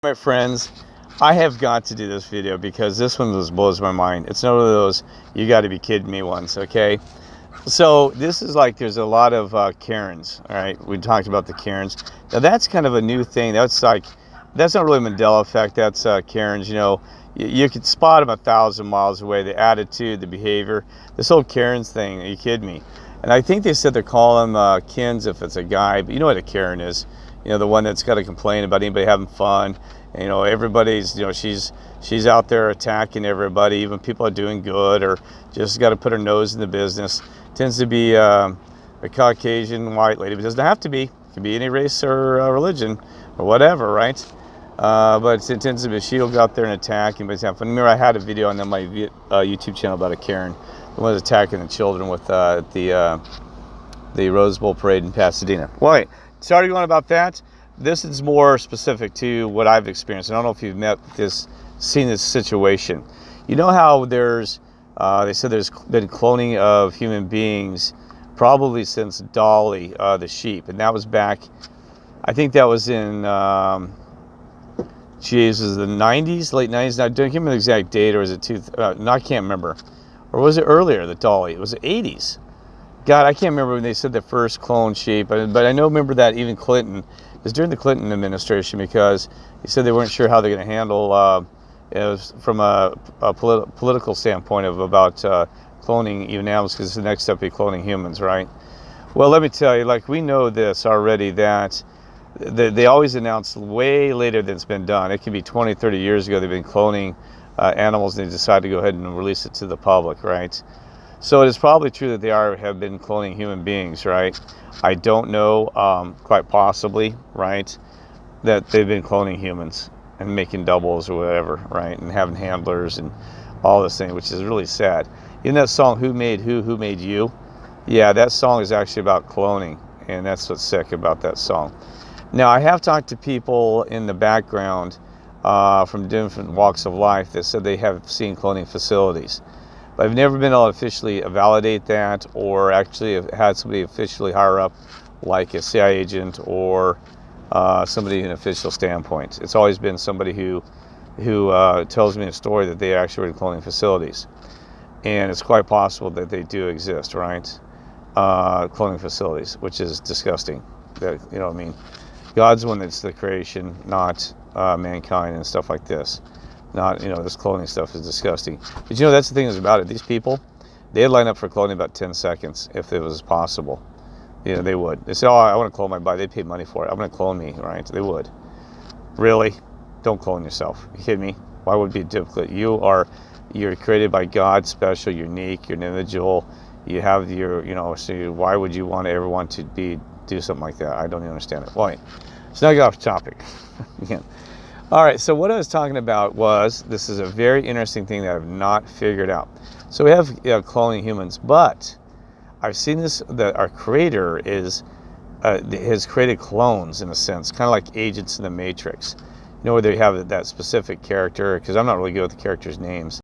My friends, I have got to do this video because this one just blows my mind. It's one of those you got to be kidding me ones, okay? So this is like there's a lot of Karens, all right? We talked about the Karens. Now that's kind of a new thing. That's not really Mandela effect. That's Karens. You know, you could spot them 1,000 miles away. The attitude, the behavior, this whole Karens thing. Are you kidding me? And I think they said they're calling them Kens if it's a guy, but you know what a Karen is. You know, the one that's got to complain about anybody having fun. And, you know, everybody's, you know, she's out there attacking everybody, even people are doing good, or just got to put her nose in the business. Tends to be a Caucasian white lady, but it doesn't have to be. It can be any race or religion or whatever, right? But it tends to be she'll go out there and attack and have fun. Remember, I had a video on my YouTube channel about a Karen, the one that's attacking the children with the Rose Bowl parade in Pasadena. Well, wait, sorry going about that. This is more specific to what I've experienced. I don't know if you've seen this situation. You know how there's, they said there's been cloning of human beings probably since Dolly, the sheep. And that was back, I think that was in, Jesus, the 90s, late 90s. Now, I don't remember the exact date, or was it no, I can't remember. Or was it earlier, the Dolly? It was the 80s. God, I can't remember when they said the first clone sheep, but I know, remember that even Clinton, it was during the Clinton administration, because he said they weren't sure how they're going to handle, it was from a political standpoint about cloning even animals, because the next step would be cloning humans, right? Well, let me tell you, like, we know this already, that they always announce way later than it's been done. It could be 20, 30 years ago they've been cloning animals, and they decide to go ahead and release it to the public, right? So it is probably true that they have been cloning human beings, right? I don't know, quite possibly, right, that they've been cloning humans and making doubles or whatever, right, and having handlers and all this thing, which is really sad. In that song, Who Made Who Made You? Yeah, that song is actually about cloning, and that's what's sick about that song. Now, I have talked to people in the background from different walks of life that said they have seen cloning facilities. But I've never been able to officially validate that, or actually have had somebody officially higher up, like a CIA agent or somebody in an official standpoint. It's always been somebody who tells me a story that they actually were in cloning facilities. And it's quite possible that they do exist, right? Cloning facilities, which is disgusting. That, you know what I mean? God's the one that's the creation, not mankind and stuff like this. Not, you know, this cloning stuff is disgusting. But you know, that's the thing is about it. These people, they'd line up for cloning about 10 seconds if it was possible. You know, they would. They say, oh, I want to clone my body. They'd pay money for it. I'm going to clone me, right? They would. Really? Don't clone yourself. Are you kidding me? Why would it be difficult? You're created by God, special, unique, you're an individual. You have your, you know, so why would you ever want to do something like that? I don't even understand it. Why? So now I get off topic. Again. All right, so what I was talking about was, this is a very interesting thing that I've not figured out. So we have cloning humans, but I've seen this, that our creator has created clones in a sense, kind of like agents in the Matrix. You know, where they have that specific character, because I'm not really good with the characters' names.